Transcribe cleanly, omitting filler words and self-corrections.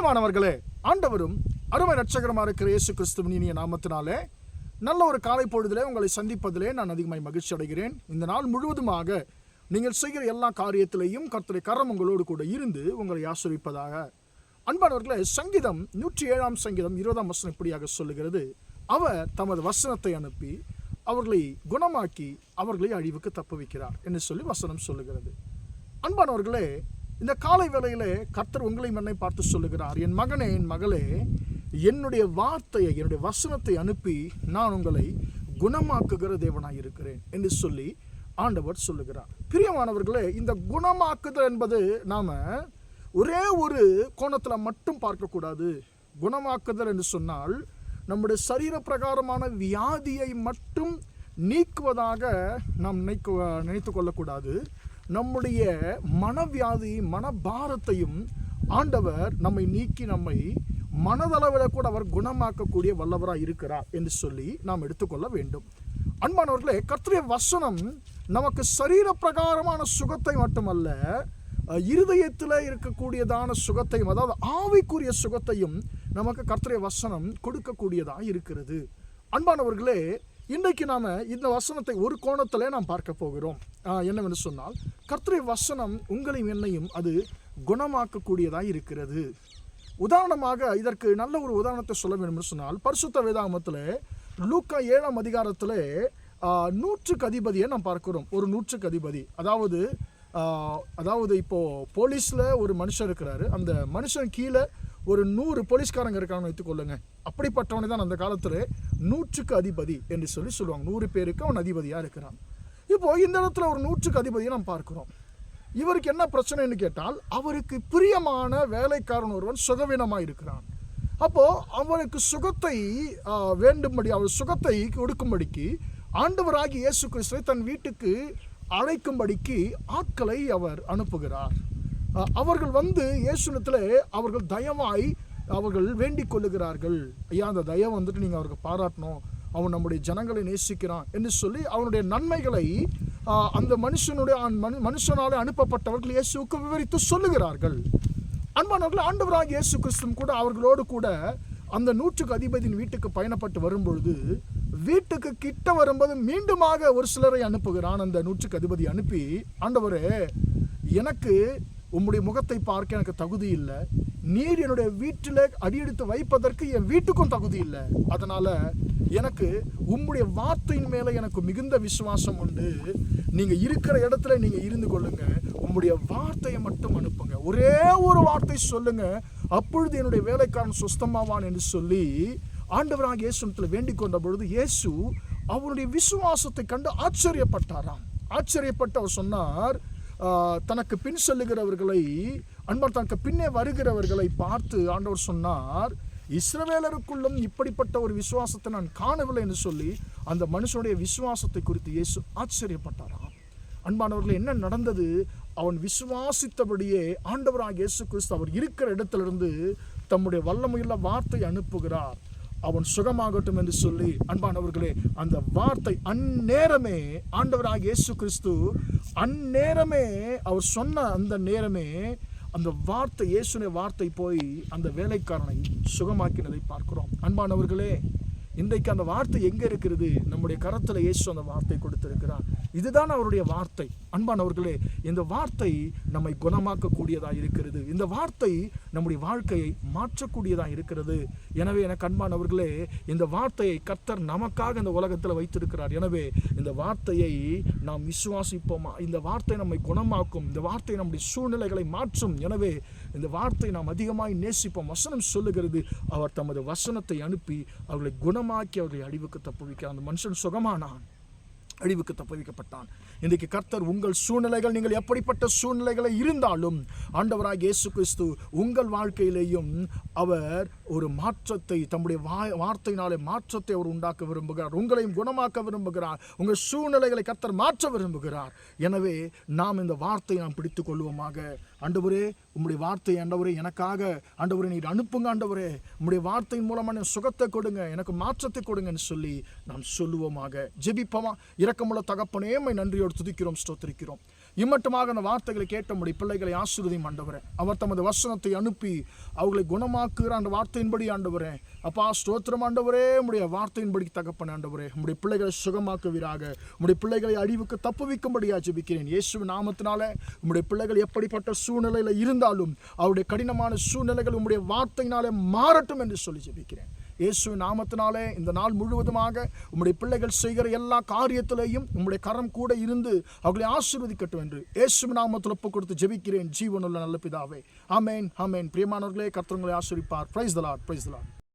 பிரியமானவர்களே, ஆண்டவரும் அருமை இரட்சகருமா இருக்கிற இயேசு கிறிஸ்துவின் இனிய நாமத்தினாலே நல்ல ஒரு காலை பொழுதிலே உங்களை சந்திப்பதிலே நான் அதிகமாய் மகிழ்ச்சி அடைகிறேன். இந்த நாள் முழுவதுமாக நீங்கள் செய்கிற எல்லா காரியத்திலையும் கர்த்தருடைய கரம் உங்களோடு கூட இருந்து உங்களை ஆசீர்வதிப்பதாக. அன்பானவர்களே, சங்கீதம் 107 சங்கீதம் 20 வசனம் இப்படியாக சொல்லுகிறது, அவர் தமது வசனத்தை அனுப்பி அவர்களை குணமாக்கி அவர்களை அழிவுக்கு தப்புவிக்கிறார் என்று சொல்லி வசனம் சொல்லுகிறது. அன்பானவர்களே, இந்த காலை வேளையிலே கர்த்தர் உங்களையும் என்னை பார்த்து சொல்லுகிறார், என் மகனே, என் மகளே, என்னுடைய வார்த்தையை, என்னுடைய வசனத்தை அனுப்பி நான் உங்களை குணமாக்குகிற தேவனாய் இருக்கிறேன் என்று சொல்லி ஆண்டவர் சொல்லுகிறார். பிரியமானவர்களே, இந்த குணமாக்குதல் என்பது நாம ஒரே ஒரு கோணத்தில் மட்டும் பார்க்கக்கூடாது. குணமாக்குதல் என்று சொன்னால் நம்முடைய சரீர பிரகாரமான வியாதியை மட்டும் நீக்குவதாக நாம் நினைத்து கொள்ளக்கூடாது. நம்முடைய மனவியாதி, மனபாரத்தையும் ஆண்டவர் நம்மை நீக்கி நம்மை மனதளவில் கூட அவர் குணமாக்கக்கூடிய வல்லவராக இருக்கிறார் என்று சொல்லி நாம் எடுத்துக்கொள்ள வேண்டும். அன்பானவர்களே, கர்த்தருடைய வசனம் நமக்கு சரீர பிரகாரமான சுகத்தை மட்டுமல்ல, இருதயத்தில் இருக்கக்கூடியதான சுகத்தையும், அதாவது ஆவிக்குரிய சுகத்தையும் நமக்கு கர்த்தருடைய வசனம் கொடுக்கக்கூடியதாக இருக்கிறது. அன்பானவர்களே, இன்றைக்கு நாம் இந்த வசனத்தை ஒரு கோணத்திலே நாம் பார்க்க போகிறோம். என்னவென்று சொன்னால், கர்த்தருடைய வசனம் உங்களையும் என்னையும் அது குணமாக்கக்கூடியதாக இருக்கிறது. உதாரணமாக இதற்கு நல்ல ஒரு உதாரணத்தை சொல்ல வேண்டும் என்று சொன்னால், பரிசுத்த வேதாகமத்தில் லூக்கா 7 அதிகாரத்தில் 100க்கு அதிபதியை நாம் பார்க்கிறோம். ஒரு 100க்கு அதிபதி, அதாவது இப்போது போலீஸில் ஒரு மனுஷன் இருக்கிறாரு, அந்த மனுஷன் கீழே ஒரு 100 போலீஸ்காரங்க இருக்காங்கன்னு வைத்துக்கொள்ளுங்க. அப்படிப்பட்டவனை தான் அந்த காலத்தில் 100க்கு அதிபதி என்று சொல்லுவாங்க. 100 பேருக்கு அவன் அதிபதியாக இருக்கிறான். இப்போது இந்த இடத்துல ஒரு 100க்கு அதிபதியை நாம் பார்க்கிறோம். இவருக்கு என்ன பிரச்சனைன்னு கேட்டால், அவருக்கு பிரியமான வேலைக்காரன் ஒருவன் சுகவீனமாக இருக்கிறான். அப்போது அவனுக்கு சுகத்தை வேண்டும்படி, அவர் சுகத்தை கொடுக்கும்படிக்கு ஆண்டவராகி இயேசு கிறிஸ்துவை தன் வீட்டுக்கு அழைக்கும்படிக்கு ஆட்களை அவர் அனுப்புகிறார். அவர்கள் வந்து இயேசுவிடத்தில் அவர்கள் தயவாய் அவர்கள் வேண்டிக் கொள்ளுகிறார்கள், ஐயா, அந்த தயவை வந்துட்டு நீங்கள் அவருக்கு பாராட்டணும், அவன் நம்முடைய ஜனங்களை நேசிக்கிறான் என்று சொல்லி அவனுடைய நன்மைகளை அந்த மனுஷனாலே அனுப்பப்பட்டவர்கள் இயேசுவுக்கு விவரித்து சொல்லுகிறார்கள். அன்பானவர்கள், ஆண்டவராகிய இயேசு கிறிஸ்து கூட அவர்களோடு கூட அந்த 100க்கு அதிபதியின் வீட்டுக்கு பயணப்பட்டு வரும்பொழுது, வீட்டுக்கு கிட்ட வரும்போது மீண்டுமாக ஒரு சிலரை அனுப்புகிறான். அந்த 100க்கு அதிபதி அனுப்பி, ஆண்டவரே, எனக்கு உம்முடைய முகத்தை பார்க்க எனக்கு தகுதி இல்லை, நீர் என்னுடைய வீட்டில் அடியெடுத்து வைப்பதற்கு என் வீட்டுக்கும் தகுதி இல்லை, அதனால் எனக்கு உம்முடைய வார்த்தையின் மேலே எனக்கு மிகுந்த விசுவாசம் உண்டு, நீங்கள் இருக்கிற இடத்துல நீங்கள் இருந்து கொள்ளுங்க, உம்முடைய வார்த்தையை மட்டும் அனுப்புங்க, ஒரே ஒரு வார்த்தை சொல்லுங்க, அப்பொழுது என்னுடைய வேலைக்காரன் சுஸ்தமாவான் என்று சொல்லி ஆண்டவராகிய இயேசுவிடத்தில் வேண்டிக் கொண்ட பொழுது இயேசு அவருடைய விசுவாசத்தை கண்டு ஆச்சரியப்பட்டாராம். ஆச்சரியப்பட்டு அவர் சொன்னார், தனக்கு பின் செல்லுகிறவர்களை, அன்பார் தனக்கு பின்னே வருகிறவர்களை பார்த்து ஆண்டவர் சொன்னார், இஸ்ரவேலருக்குள்ளும் இப்படிப்பட்ட ஒரு விசுவாசத்தை நான் காணவில்லை என்று சொல்லி அந்த மனுஷனுடைய விசுவாசத்தை குறித்து இயேசு ஆச்சரியப்பட்டாராம். அன்பானவர்கள், என்ன நடந்தது? அவன் விசுவாசித்தபடியே ஆண்டவராகிய இயேசு கிறிஸ்து அவர் இருக்கிற இடத்திலிருந்து தம்முடைய வல்லமையுள்ள வார்த்தை அனுப்புகிறார், அவன் சுகமாகட்டும் என்று சொல்லி. அன்பானவர்களே, அந்த வார்த்தை அந்நேரமே ஆண்டவராகிய இயேசு கிறிஸ்து அந்நேரமே அவர் சொன்ன அந்த நேரமே அந்த வார்த்தை, இயேசுவின் வார்த்தை போய் அந்த வேலைக்காரனை சுகமாக்கினதை பார்க்கிறோம். அன்பானவர்களே, இன்றைக்கு அந்த வார்த்தை எங்கே இருக்கிறது? நம்முடைய கரத்தில் இயேசு அந்த வார்த்தை கொடுத்திருக்கிறார். இதுதான் அவருடைய வார்த்தை. அன்பானவர்களே, இந்த வார்த்தை நம்மை குணமாக்கக்கூடியதாக இருக்கிறது. இந்த வார்த்தை நம்முடைய வாழ்க்கையை மாற்றக்கூடியதாக இருக்கிறது. எனவே எனக்கு அன்பானவர்களே, இந்த வார்த்தையை கர்த்தர் நமக்காக இந்த உலகத்தில் வைத்திருக்கிறார். எனவே இந்த வார்த்தையை நாம் விசுவாசிப்போமா? இந்த வார்த்தை நம்மை குணமாக்கும், இந்த வார்த்தை நம்முடைய சூழ்நிலைகளை மாற்றும். எனவே இந்த வார்த்தை நாம் அதிகமாய் நேசிப்போம். வசனம் சொல்லுகிறது, அவர் தமது வசனத்தை அனுப்பி அவர்களை குணமாக்கி அவர்களை அழிவுக்கு தப்புவிக்க அந்த மனுஷன் சுகமானான், அழிவுக்கு தப்புவிக்கப்பட்டான். இன்றைக்கு கர்த்தர் உங்கள் சூழ்நிலைகள், நீங்கள் எப்படிப்பட்ட சூழ்நிலைகளை இருந்தாலும் ஆண்டவராகிய இயேசு கிறிஸ்து உங்கள் வாழ்க்கையிலேயும் அவர் ஒரு மாற்றத்தை, தம்முடைய வார்த்தையினாலே மாற்றத்தை அவர் உண்டாக்க விரும்புகிறார். உங்களையும் குணமாக்க விரும்புகிறார். உங்கள் சூழ்நிலைகளை கர்த்தர் மாற்ற விரும்புகிறார். எனவே நாம் இந்த வார்த்தையை நாம் பிடித்துக் கொள்வோமாக. ஆண்டவரே, உம்முடைய வார்த்தை ஆண்டவரே எனக்காக ஆண்டவரே நீர் அனுப்புங்க, ஆண்டவரே உம்முடைய வார்த்தையின் மூலமாக சுகத்தை கொடுங்க, எனக்கு மாற்றத்தை கொடுங்கன்னு சொல்லி நாம் சொல்லுவோமாக. ஜெபிப்போமா? இரக்கமுள்ள தகப்பனே, உம்மை நன்றியோடு துதிக்கிறோம், ஸ்தோத்திரிக்கிறோம். இம்மட்டுமாக அந்த வார்த்தைகளை கேட்ட முடிய பிள்ளைகளை ஆசீர்வதியும் ஆண்டவரே. அவர் தமது வசனத்தை அனுப்பி அவர்களை குணமாக்குகிற அந்த வார்த்தையின்படி ஆண்டவரே, அப்பா ஸ்தோத்திரம் ஆண்டவரே. உம்முடைய வார்த்தையின்படி தகப்பன் ஆண்டவரே, உம்முடைய பிள்ளைகளை சுகமாக்குவீராக. உம்முடைய பிள்ளைகளை அழிவுக்கு தப்புவிக்கும்படியா ஜெபிக்கிறேன் இயேசுவின் நாமத்தினாலே. உம்முடைய பிள்ளைகள் எப்படிப்பட்ட சூழ்நிலையில் இருந்தாலும் அவருடைய கடினமான சூழ்நிலைகள் உம்முடைய வார்த்தையினாலே மாறட்டும் என்று சொல்லி ஜெபிக்கிறேன் இயேசுவின் நாமத்தினாலே. இந்த நாள் முழுவதுமாக உம்முடைய பிள்ளைகள் செய்கிற எல்லா காரியத்திலேயும் உம்முடைய கரம் கூட இருந்து அவர்களை ஆசீர்வதிக்கட்டும் என்று இயேசுவின் நாமத்தில் ஒப்புக் கொடுத்து ஜெபிக்கிறேன் ஜீவனுள்ள நல்ல பிதாவே. ஆமென் ஆமென். பிரியமானவர்களே, கர்த்தர் உங்களை ஆசீர்வதிப்பார். Praise the Lord, praise the Lord.